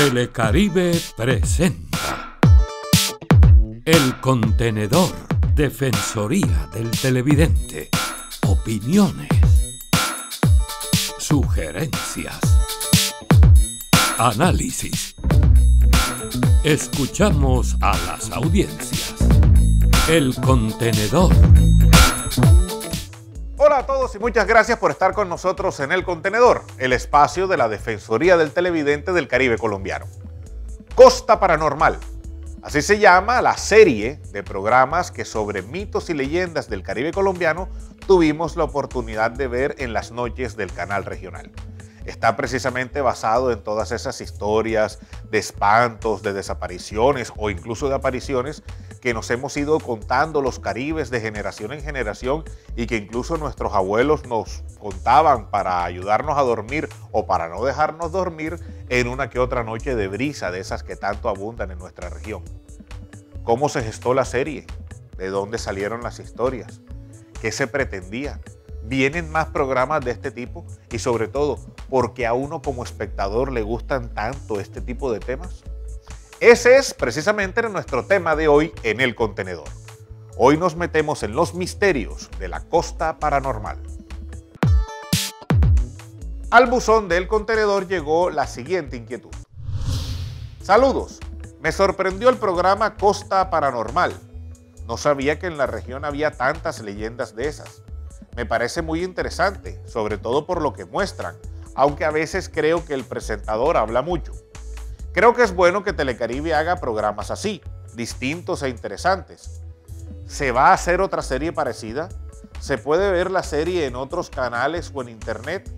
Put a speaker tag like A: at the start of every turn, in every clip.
A: Telecaribe presenta El Contenedor, Defensoría del Televidente. Opiniones, sugerencias, análisis. Escuchamos a las audiencias. El Contenedor.
B: Hola a todos y muchas gracias por estar con nosotros en El Contenedor, el espacio de la Defensoría del Televidente del Caribe colombiano. Costa Paranormal, así se llama la serie de programas que sobre mitos y leyendas del Caribe colombiano tuvimos la oportunidad de ver en las noches del canal regional. Está precisamente basado en todas esas historias de espantos, de desapariciones o incluso de apariciones que nos hemos ido contando los caribes de generación en generación y que incluso nuestros abuelos nos contaban para ayudarnos a dormir o para no dejarnos dormir en una que otra noche de brisa de esas que tanto abundan en nuestra región. ¿Cómo se gestó la serie? ¿De dónde salieron las historias? ¿Qué se pretendía? ¿Vienen más programas de este tipo? Y sobre todo, ¿por qué a uno como espectador le gustan tanto este tipo de temas? Ese es precisamente nuestro tema de hoy en El Contenedor. Hoy nos metemos en los misterios de la costa paranormal. Al buzón del Contenedor llegó la siguiente inquietud. Saludos, me sorprendió el programa Costa Paranormal. No sabía que en la región había tantas leyendas de esas. Me parece muy interesante, sobre todo por lo que muestran, aunque a veces creo que el presentador habla mucho. Creo que es bueno que Telecaribe haga programas así, distintos e interesantes. ¿Se va a hacer otra serie parecida? ¿Se puede ver la serie en otros canales o en internet?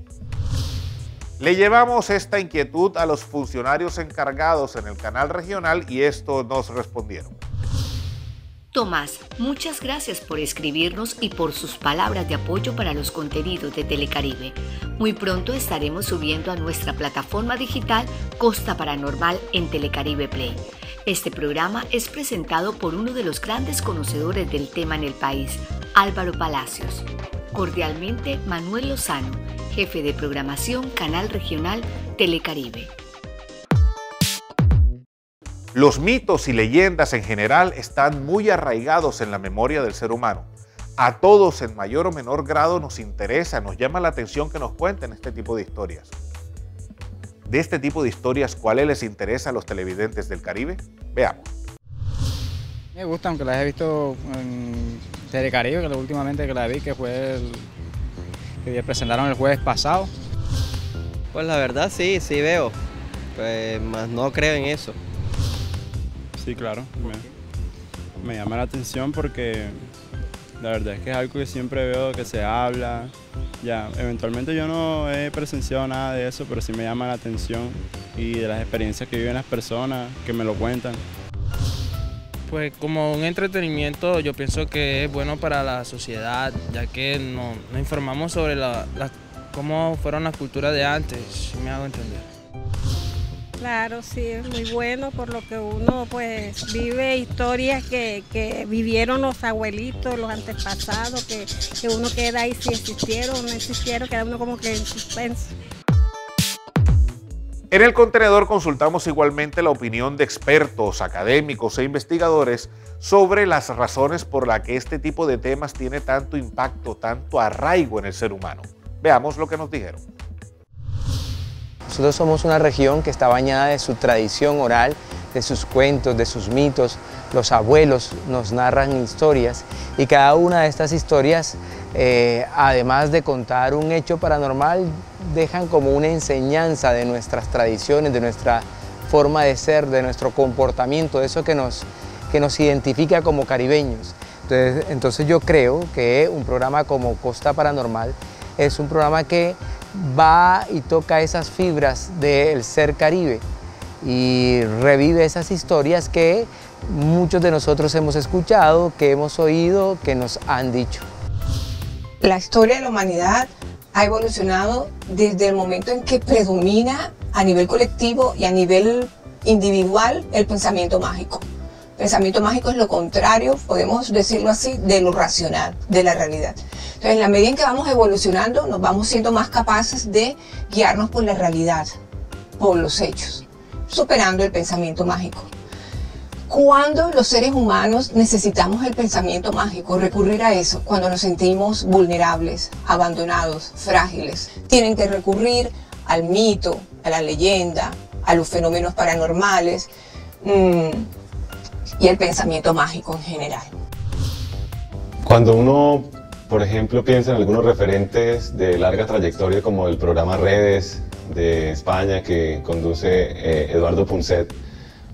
B: Le llevamos esta inquietud a los funcionarios encargados en el canal regional y esto nos respondieron.
C: Tomás, muchas gracias por escribirnos y por sus palabras de apoyo para los contenidos de Telecaribe. Muy pronto estaremos subiendo a nuestra plataforma digital Costa Paranormal en Telecaribe Play. Este programa es presentado por uno de los grandes conocedores del tema en el país, Álvaro Palacios. Cordialmente, Manuel Lozano, jefe de programación Canal Regional Telecaribe.
B: Los mitos y leyendas en general están muy arraigados en la memoria del ser humano. A todos en mayor o menor grado nos interesa, nos llama la atención que nos cuenten este tipo de historias. De este tipo de historias, ¿cuáles les interesa a los televidentes del Caribe? Veamos.
D: Me gusta, aunque las he visto en Telecaribe, que últimamente que la vi, que fue que presentaron el jueves pasado.
E: Pues la verdad sí veo, pues más no creo en eso.
F: Sí, claro, me llama la atención porque la verdad es que es algo que siempre veo que se habla. Ya, eventualmente yo no he presenciado nada de eso, pero sí me llama la atención y de las experiencias que viven las personas, que me lo cuentan.
G: Pues como un entretenimiento yo pienso que es bueno para la sociedad, ya que nos informamos sobre cómo fueron las culturas de antes, si me hago entender.
H: Claro, sí, es muy bueno por lo que uno pues vive historias que vivieron los abuelitos, los antepasados, que uno queda ahí si existieron o no existieron, queda uno como que en suspenso.
B: En El Contenedor consultamos igualmente la opinión de expertos, académicos e investigadores sobre las razones por las que este tipo de temas tiene tanto impacto, tanto arraigo en el ser humano. Veamos lo que nos dijeron.
I: Nosotros somos una región que está bañada de su tradición oral, de sus cuentos, de sus mitos. Los abuelos nos narran historias y cada una de estas historias, además de contar un hecho paranormal, dejan como una enseñanza de nuestras tradiciones, de nuestra forma de ser, de nuestro comportamiento, de eso que nos identifica como caribeños. Entonces yo creo que un programa como Costa Paranormal es un programa que va y toca esas fibras del ser caribe y revive esas historias que muchos de nosotros hemos escuchado, que hemos oído, que nos han dicho.
J: La historia de la humanidad ha evolucionado desde el momento en que predomina a nivel colectivo y a nivel individual el pensamiento mágico. Pensamiento mágico es lo contrario, podemos decirlo así, de lo racional, de la realidad. Entonces, en la medida en que vamos evolucionando, nos vamos siendo más capaces de guiarnos por la realidad, por los hechos. superando el pensamiento mágico. Cuando los seres humanos necesitamos el pensamiento mágico, recurrir a eso, cuando nos sentimos vulnerables, abandonados, frágiles, tienen que recurrir al mito, a la leyenda, a los fenómenos paranormales y al pensamiento mágico en general.
K: Cuando uno, por ejemplo, piensa en algunos referentes de larga trayectoria como el programa Redes de España que conduce Eduardo Punset,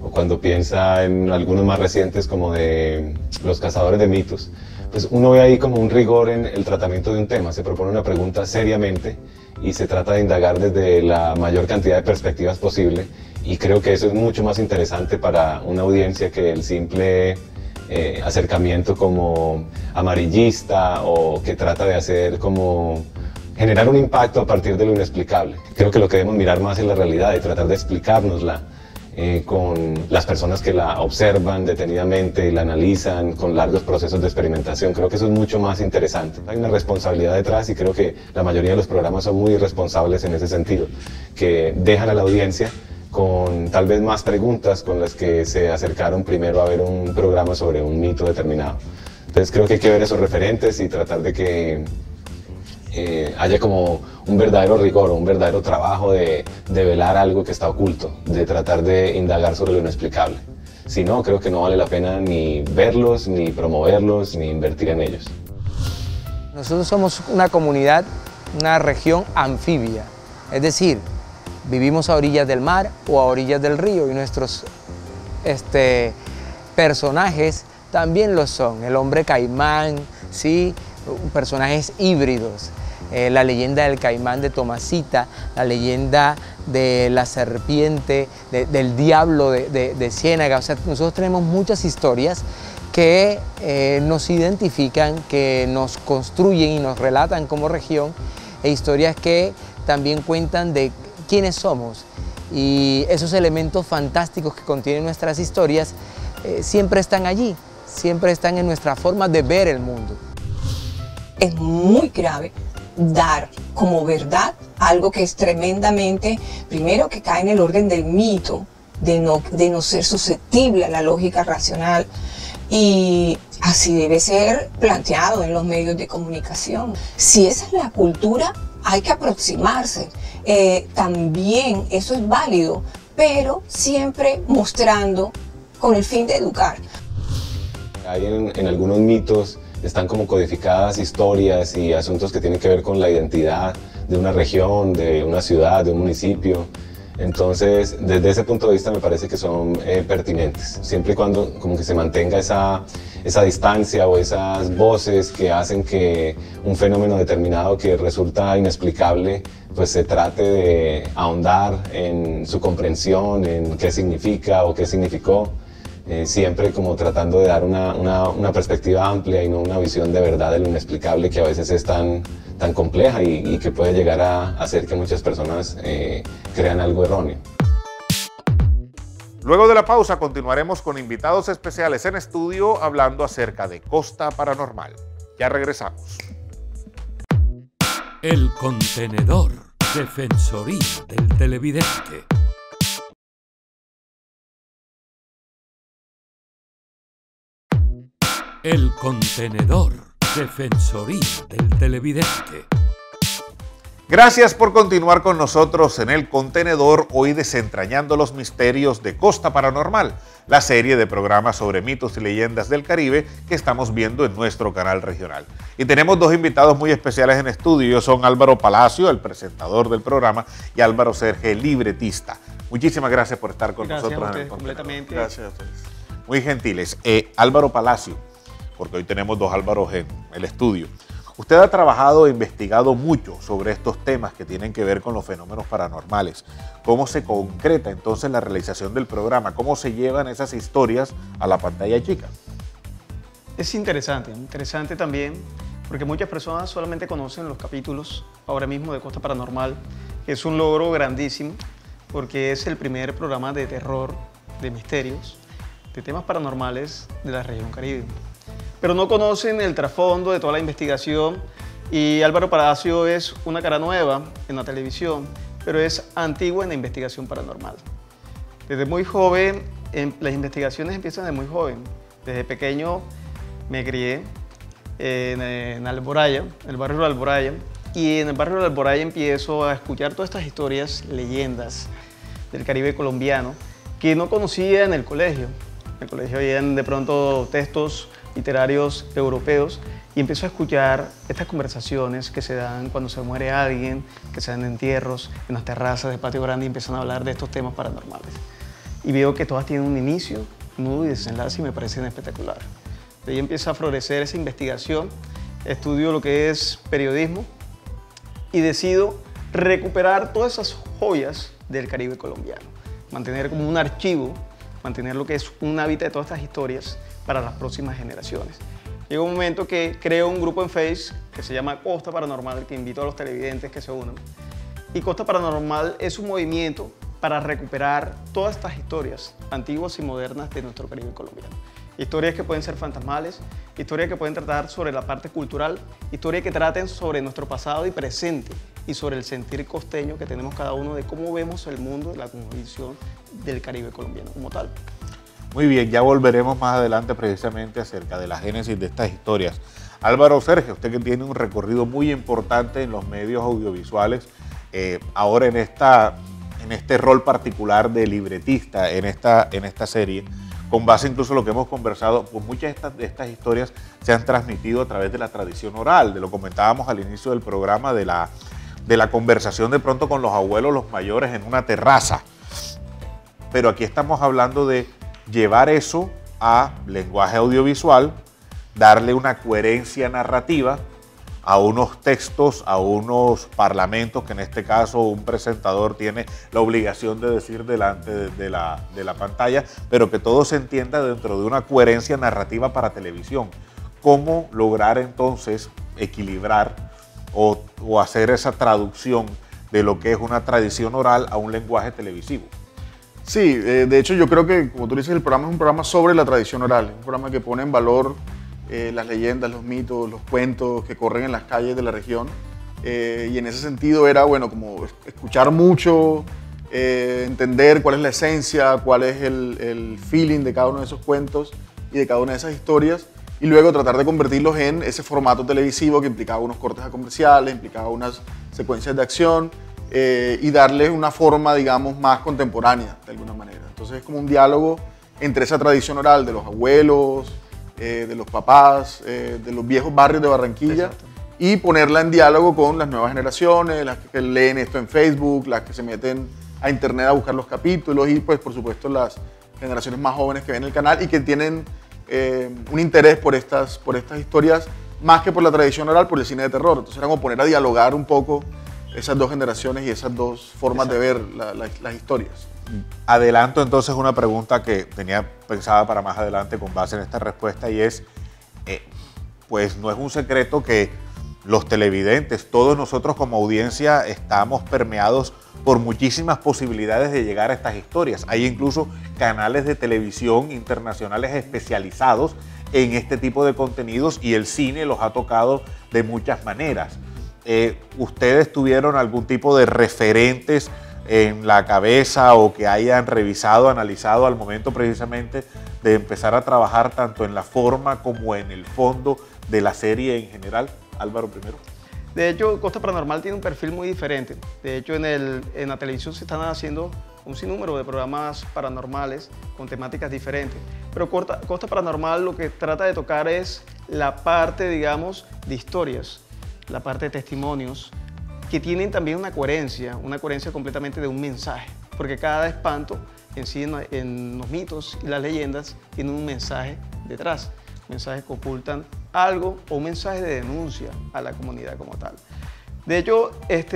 K: o cuando piensa en algunos más recientes como de Los Cazadores de Mitos, pues uno ve ahí como un rigor en el tratamiento de un tema, se propone una pregunta seriamente y se trata de indagar desde la mayor cantidad de perspectivas posible, y creo que eso es mucho más interesante para una audiencia que el simple acercamiento como amarillista o que trata de hacer como generar un impacto a partir de lo inexplicable. Creo que lo que debemos mirar más es la realidad y tratar de explicárnosla con las personas que la observan detenidamente y la analizan con largos procesos de experimentación. Creo que eso es mucho más interesante. Hay una responsabilidad detrás y creo que la mayoría de los programas son muy responsables en ese sentido, que dejan a la audiencia con tal vez más preguntas con las que se acercaron primero a ver un programa sobre un mito determinado. Entonces creo que hay que ver esos referentes y tratar de que haya como un verdadero rigor, un verdadero trabajo de velar algo que está oculto, de tratar de indagar sobre lo inexplicable. Si no, creo que no vale la pena ni verlos, ni promoverlos, ni invertir en ellos.
I: Nosotros somos una comunidad, una región anfibia, es decir, vivimos a orillas del mar o a orillas del río y nuestros personajes también lo son. El hombre caimán, ¿sí? Personajes híbridos. La leyenda del caimán de Tomasita, la leyenda de la serpiente, del diablo de Ciénaga. O sea, nosotros tenemos muchas historias que nos identifican, que nos construyen y nos relatan como región, e historias que también cuentan de quiénes somos. Y esos elementos fantásticos que contienen nuestras historias siempre están allí, siempre están en nuestra forma de ver el mundo.
J: Es muy grave dar como verdad algo que es tremendamente, primero que cae en el orden del mito, de no ser susceptible a la lógica racional, y así debe ser planteado en los medios de comunicación. Si esa es la cultura, hay que aproximarse. También eso es válido, pero siempre mostrando con el fin de educar.
K: Hay en algunos mitos están como codificadas historias y asuntos que tienen que ver con la identidad de una región, de una ciudad, de un municipio. Entonces, desde ese punto de vista me parece que son pertinentes, siempre y cuando como que se mantenga esa distancia o esas voces que hacen que un fenómeno determinado que resulta inexplicable, pues se trate de ahondar en su comprensión, en qué significa o qué significó. Siempre como tratando de dar una perspectiva amplia y no una visión de verdad de lo inexplicable, que a veces es tan compleja y que puede llegar a hacer que muchas personas crean algo erróneo.
B: Luego de la pausa continuaremos con invitados especiales en estudio hablando acerca de Costa Paranormal. Ya regresamos.
A: El contenedor, Defensoría del Televidente. El contenedor, Defensoría del Televidente.
B: Gracias por continuar con nosotros en El Contenedor, hoy desentrañando los misterios de Costa Paranormal, la serie de programas sobre mitos y leyendas del Caribe que estamos viendo en nuestro canal regional. Y tenemos dos invitados muy especiales en estudio, son Álvaro Palacio, el presentador del programa, y Álvaro Serge, libretista. Muchísimas gracias por estar con nosotros en El Contenedor.
L: Completamente. Gracias a ustedes.
B: Muy gentiles. Álvaro Palacio, porque hoy tenemos dos Álvaros en el estudio. Usted ha trabajado e investigado mucho sobre estos temas que tienen que ver con los fenómenos paranormales. ¿Cómo se concreta entonces la realización del programa? ¿Cómo se llevan esas historias a la pantalla chica?
L: Es interesante también, porque muchas personas solamente conocen los capítulos ahora mismo de Costa Paranormal, que es un logro grandísimo, porque es el primer programa de terror, de misterios, de temas paranormales de la región Caribe. Pero no conocen el trasfondo de toda la investigación, y Álvaro Palacio es una cara nueva en la televisión, pero es antiguo en la investigación paranormal. Desde muy joven, las investigaciones empiezan desde muy joven. Desde pequeño me crié en Alboraya, en el barrio de Alboraya, y en el barrio de Alboraya empiezo a escuchar todas estas historias, leyendas del Caribe colombiano, que no conocía en el colegio. En el colegio habían de pronto textos literarios europeos y empiezo a escuchar estas conversaciones que se dan cuando se muere alguien, que se dan en entierros, en las terrazas de Patio Grande, y empiezan a hablar de estos temas paranormales. Y veo que todas tienen un inicio, nudo y desenlace y me parecen espectacular. De ahí empieza a florecer esa investigación, estudio lo que es periodismo y decido recuperar todas esas joyas del Caribe colombiano, mantener como un archivo, mantener lo que es un hábitat de todas estas historias para las próximas generaciones. Llega un momento que creo un grupo en Facebook que se llama Costa Paranormal, que invito a los televidentes que se unan. Y Costa Paranormal es un movimiento para recuperar todas estas historias antiguas y modernas de nuestro Caribe colombiano. Historias que pueden ser fantasmales, historias que pueden tratar sobre la parte cultural, historias que traten sobre nuestro pasado y presente y sobre el sentir costeño que tenemos cada uno de cómo vemos el mundo, la condición del Caribe colombiano como tal.
B: Muy bien, ya volveremos más adelante precisamente acerca de la génesis de estas historias. Álvaro Sergio, usted que tiene un recorrido muy importante en los medios audiovisuales, ahora en este rol particular de libretista en esta serie, con base incluso en lo que hemos conversado, pues muchas de estas historias se han transmitido a través de la tradición oral, de lo comentábamos al inicio del programa, de la conversación de pronto con los abuelos, los mayores en una terraza. Pero aquí estamos hablando de llevar eso a lenguaje audiovisual, darle una coherencia narrativa a unos textos, a unos parlamentos que en este caso un presentador tiene la obligación de decir delante de la pantalla, pero que todo se entienda dentro de una coherencia narrativa para televisión. ¿Cómo lograr entonces equilibrar o hacer esa traducción de lo que es una tradición oral a un lenguaje televisivo?
M: Sí, de hecho yo creo que, como tú dices, el programa es un programa sobre la tradición oral, un programa que pone en valor las leyendas, los mitos, los cuentos que corren en las calles de la región. Y en ese sentido era, bueno, como escuchar mucho, entender cuál es la esencia, cuál es el feeling de cada uno de esos cuentos y de cada una de esas historias, y luego tratar de convertirlos en ese formato televisivo que implicaba unos cortes a comerciales, implicaba unas secuencias de acción, y darles una forma, digamos, más contemporánea, de alguna manera. Entonces es como un diálogo entre esa tradición oral de los abuelos, de los papás, de los viejos barrios de Barranquilla. Exacto. Y ponerla en diálogo con las nuevas generaciones, las que leen esto en Facebook, las que se meten a internet a buscar los capítulos y pues por supuesto las generaciones más jóvenes que ven el canal y que tienen un interés por estas historias más que por la tradición oral, por el cine de terror. Entonces era como poner a dialogar un poco esas dos generaciones y esas dos formas de ver las historias.
B: Adelanto entonces una pregunta que tenía pensada para más adelante con base en esta respuesta y es, pues no es un secreto que los televidentes, todos nosotros como audiencia estamos permeados por muchísimas posibilidades de llegar a estas historias. Hay incluso canales de televisión internacionales especializados en este tipo de contenidos y el cine los ha tocado de muchas maneras. ¿Ustedes tuvieron algún tipo de referentes en la cabeza o que hayan revisado, analizado al momento precisamente de empezar a trabajar tanto en la forma como en el fondo de la serie en general? Álvaro primero.
L: De hecho, Costa Paranormal tiene un perfil muy diferente. De hecho, en la televisión se están haciendo un sinnúmero de programas paranormales con temáticas diferentes. Pero Costa Paranormal lo que trata de tocar es la parte, digamos, de historias, la parte de testimonios, que tienen también una coherencia completamente de un mensaje, porque cada espanto en sí, en los mitos y las leyendas, tiene un mensaje detrás, mensajes que ocultan algo o un mensaje de denuncia a la comunidad como tal. De hecho,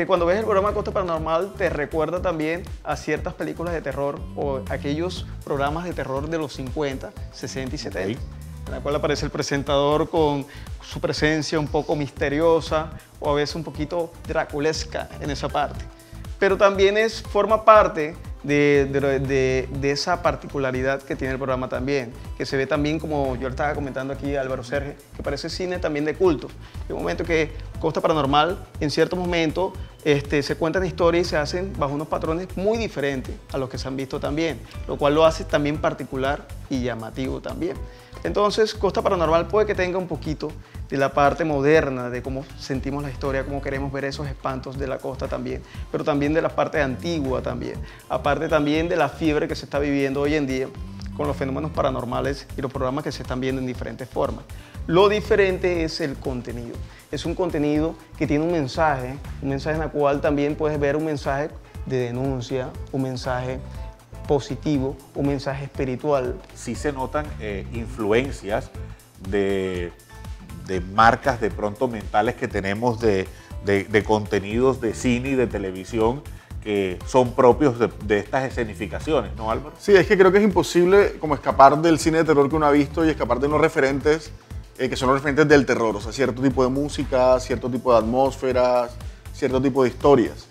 L: cuando ves el programa Costa Paranormal te recuerda también a ciertas películas de terror o aquellos programas de terror de los 50, 60 y 70. Okay. En la cual aparece el presentador con su presencia un poco misteriosa o a veces un poquito draculesca en esa parte. Pero también forma parte de esa particularidad que tiene el programa también, que se ve también, como yo le estaba comentando aquí a Álvaro Sergio, que parece cine también de culto. Hay un momento que Costa Paranormal, en cierto momento, se cuentan historias y se hacen bajo unos patrones muy diferentes a los que se han visto también, lo cual lo hace también particular y llamativo también. Entonces, Costa Paranormal puede que tenga un poquito de la parte moderna, de cómo sentimos la historia, cómo queremos ver esos espantos de la costa también, pero también de la parte antigua también, aparte también de la fiebre que se está viviendo hoy en día con los fenómenos paranormales y los programas que se están viendo en diferentes formas. Lo diferente es el contenido. Es un contenido que tiene un mensaje en el cual también puedes ver un mensaje de denuncia, un mensaje positivo, un mensaje espiritual.
B: Sí se notan influencias de marcas de pronto mentales que tenemos de contenidos de cine y de televisión que son propios de estas escenificaciones, ¿no, Álvaro?
M: Sí, es que creo que es imposible como escapar del cine de terror que uno ha visto y escapar de los referentes que son los referentes del terror, o sea, cierto tipo de música, cierto tipo de atmósferas, cierto tipo de historias.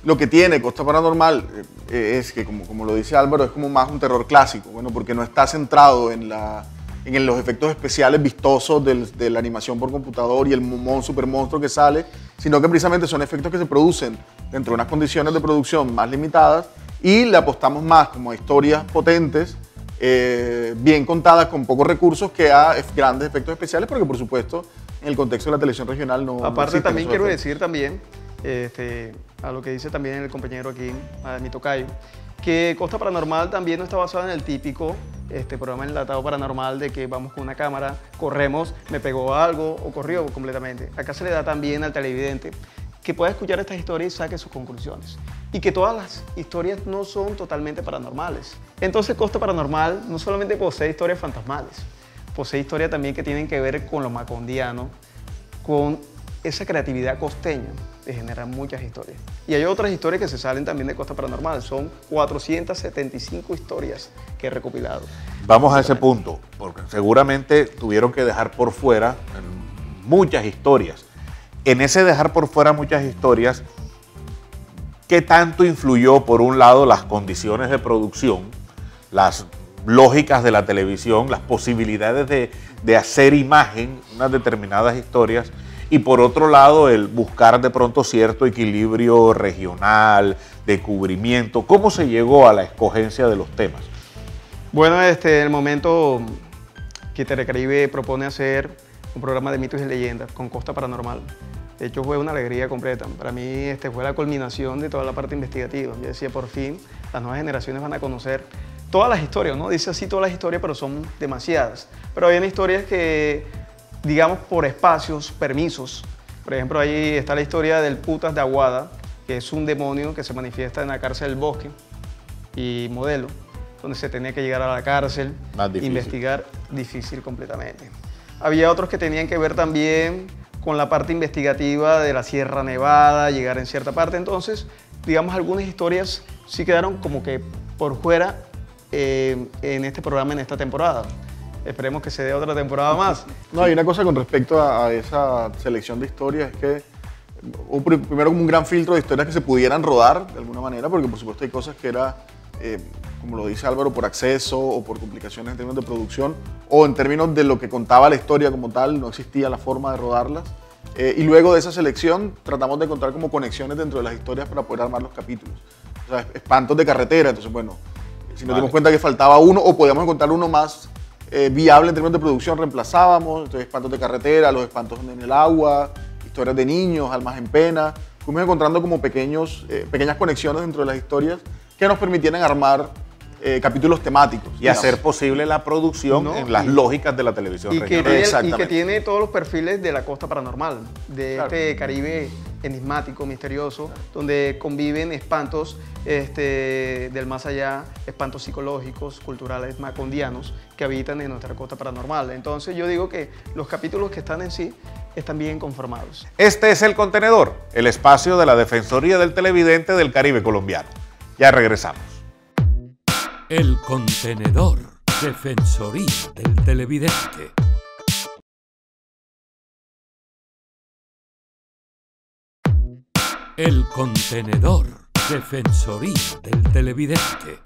M: Lo que tiene Costa Paranormal es que, como lo dice Álvaro, es como más un terror clásico, bueno, porque no está centrado en los efectos especiales vistosos de la animación por computador y el super monstruo que sale, sino que precisamente son efectos que se producen dentro de unas condiciones de producción más limitadas y le apostamos más como a historias potentes, bien contadas con pocos recursos que a grandes efectos especiales, porque por supuesto en el contexto de la televisión regional no.
L: Aparte también quiero decir también, a lo que dice también el compañero aquí, a mi tocayo, que Costa Paranormal también no está basado en el típico programa enlatado paranormal de que vamos con una cámara, corremos, me pegó algo o corrió completamente. Acá se le da también al televidente que pueda escuchar estas historias y saque sus conclusiones. Y que todas las historias no son totalmente paranormales. Entonces Costa Paranormal no solamente posee historias fantasmales, posee historias también que tienen que ver con lo macondiano, con esa creatividad costeña de generar muchas historias. Y hay otras historias que se salen también de Costa Paranormal. Son 475 historias que he recopilado.
B: Vamos a ese punto, porque seguramente tuvieron que dejar por fuera muchas historias. En ese dejar por fuera muchas historias, ¿qué tanto influyó, por un lado, las condiciones de producción, las lógicas de la televisión, las posibilidades de hacer imagen, unas determinadas historias, y por otro lado, el buscar de pronto cierto equilibrio regional, de cubrimiento? ¿Cómo se llegó a la escogencia de los temas?
L: Bueno, el momento que Telecaribe propone hacer un programa de mitos y leyendas con Costa Paranormal, de hecho fue una alegría completa. Para mí fue la culminación de toda la parte investigativa. Yo decía, por fin, las nuevas generaciones van a conocer todas las historias, ¿no? Dice así todas las historias, pero son demasiadas. Pero había historias que, digamos, por espacios, permisos. Por ejemplo, ahí está la historia del Putas de Aguada, que es un demonio que se manifiesta en la cárcel del Bosque y Modelo, donde se tenía que llegar a la cárcel, investigar, difícil completamente. Había otros que tenían que ver también con la parte investigativa de la Sierra Nevada, llegar en cierta parte. Entonces, digamos, algunas historias sí quedaron como que por fuera en este programa, en esta temporada. Esperemos que se dé otra temporada más.
M: No, hay una cosa con respecto a esa selección de historias, es que hubo primero como un gran filtro de historias que se pudieran rodar de alguna manera, porque por supuesto hay cosas que era, como lo dice Álvaro, por acceso o por complicaciones en términos de producción, o en términos de lo que contaba la historia como tal, no existía la forma de rodarlas. Y luego de esa selección tratamos de encontrar como conexiones dentro de las historias para poder armar los capítulos. O sea, espantos de carretera, entonces bueno, si nos dimos cuenta que faltaba uno o podíamos encontrar uno más viable en términos de producción, reemplazábamos. Entonces, espantos de carretera, los espantos en el agua, historias de niños, almas en pena. Fuimos encontrando como pequeñas conexiones dentro de las historias que nos permitieran armar capítulos temáticos.
B: Y hacer posible la producción en las lógicas de la televisión
L: regional. Y que tiene todos los perfiles de la Costa Paranormal, de este Caribe enigmático, misterioso, donde conviven espantos del más allá, espantos psicológicos, culturales, macondianos, que habitan en nuestra Costa Paranormal. Entonces yo digo que los capítulos que están en sí están bien conformados.
B: Este es El Contenedor, el espacio de la Defensoría del Televidente del Caribe colombiano. Ya regresamos.
A: El Contenedor, Defensoría del Televidente. El Contenedor, Defensoría del Televidente.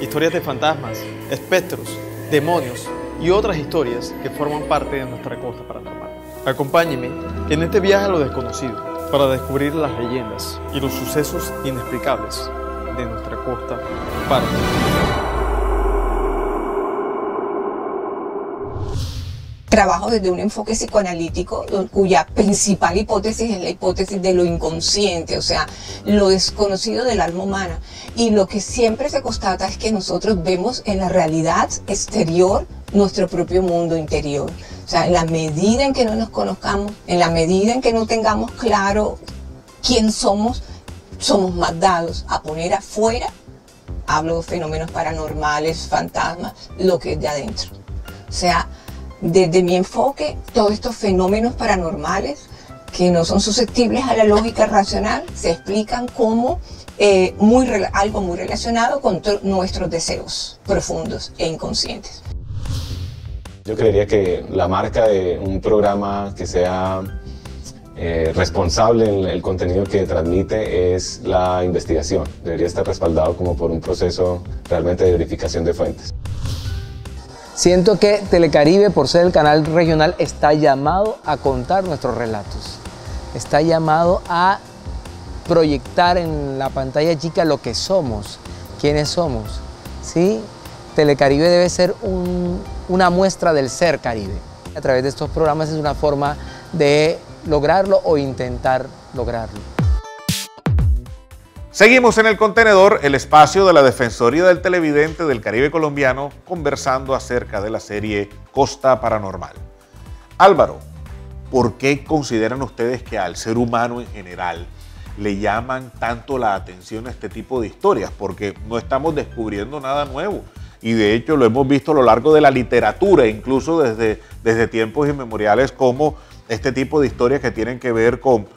L: Historias de fantasmas, espectros, demonios y otras historias que forman parte de nuestra Costa Paranormal. Acompáñeme en este viaje a lo desconocido, para descubrir las leyendas y los sucesos inexplicables de nuestra costa paranormal.
J: Trabajo desde un enfoque psicoanalítico cuya principal hipótesis es la hipótesis de lo inconsciente, o sea, lo desconocido del alma humana. Y lo que siempre se constata es que nosotros vemos en la realidad exterior nuestro propio mundo interior. O sea, en la medida en que no nos conozcamos, en la medida en que no tengamos claro quién somos, somos más dados a poner afuera, hablo de fenómenos paranormales, fantasmas, lo que es de adentro. O sea, desde mi enfoque, todos estos fenómenos paranormales que no son susceptibles a la lógica racional se explican como algo muy relacionado con nuestros deseos profundos e inconscientes.
K: Yo creería que la marca de un programa que sea responsable en el contenido que transmite es la investigación. Debería estar respaldado como por un proceso realmente de verificación de fuentes.
I: Siento que Telecaribe, por ser el canal regional, está llamado a contar nuestros relatos. Está llamado a proyectar en la pantalla chica lo que somos, quiénes somos. ¿Sí? Telecaribe debe ser una muestra del ser Caribe. A través de estos programas es una forma de lograrlo o intentar lograrlo.
B: Seguimos en El Contenedor, el espacio de la Defensoría del Televidente del Caribe colombiano, conversando acerca de la serie Costa Paranormal. Álvaro, ¿por qué consideran ustedes que al ser humano en general le llaman tanto la atención a este tipo de historias? Porque no estamos descubriendo nada nuevo. Y de hecho lo hemos visto a lo largo de la literatura, incluso desde tiempos inmemoriales, como este tipo de historias que tienen que ver con,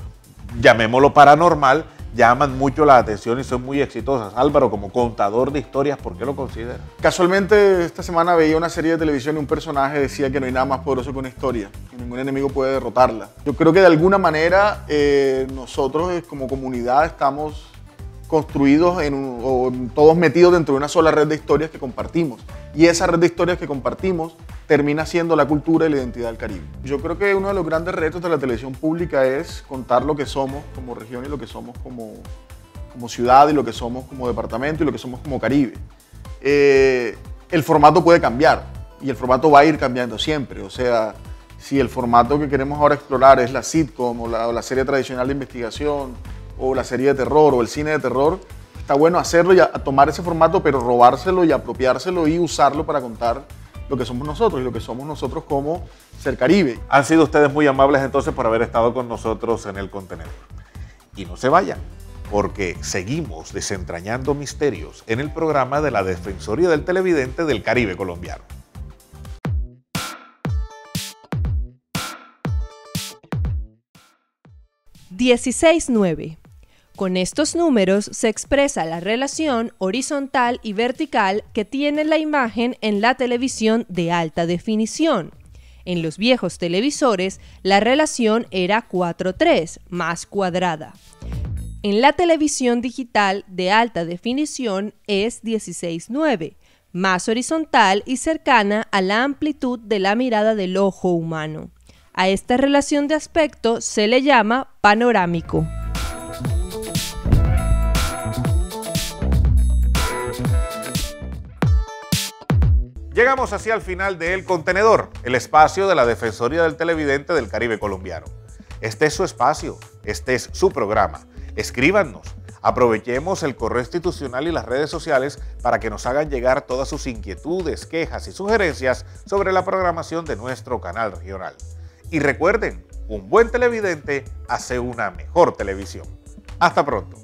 B: llamémoslo paranormal, llaman mucho la atención y son muy exitosas. Álvaro, como contador de historias, ¿por qué lo considera?
M: Casualmente esta semana veía una serie de televisión y un personaje decía que no hay nada más poderoso que una historia, que ningún enemigo puede derrotarla. Yo creo que de alguna manera nosotros como comunidad estamos construidos todos metidos dentro de una sola red de historias que compartimos. Y esa red de historias que compartimos termina siendo la cultura y la identidad del Caribe. Yo creo que uno de los grandes retos de la televisión pública es contar lo que somos como región y lo que somos como ciudad y lo que somos como departamento y lo que somos como Caribe. El formato puede cambiar y el formato va a ir cambiando siempre. O sea, si el formato que queremos ahora explorar es la sitcom o la serie tradicional de investigación o la serie de terror o el cine de terror, está bueno hacerlo y tomar ese formato, pero robárselo y apropiárselo y usarlo para contar lo que somos nosotros y lo que somos nosotros como Ser Caribe.
B: Han sido ustedes muy amables entonces por haber estado con nosotros en El Contenedor. Y no se vayan, porque seguimos desentrañando misterios en el programa de la Defensoría del Televidente del Caribe colombiano.
N: (16.9) Con estos números se expresa la relación horizontal y vertical que tiene la imagen en la televisión de alta definición. En los viejos televisores, la relación era 4:3, más cuadrada. En la televisión digital de alta definición es 16:9, más horizontal y cercana a la amplitud de la mirada del ojo humano. A esta relación de aspecto se le llama panorámico.
B: Llegamos así al final de El Contenedor, el espacio de la Defensoría del Televidente del Caribe colombiano. Este es su espacio, este es su programa. Escríbanos, aprovechemos el correo institucional y las redes sociales para que nos hagan llegar todas sus inquietudes, quejas y sugerencias sobre la programación de nuestro canal regional. Y recuerden, un buen televidente hace una mejor televisión. Hasta pronto.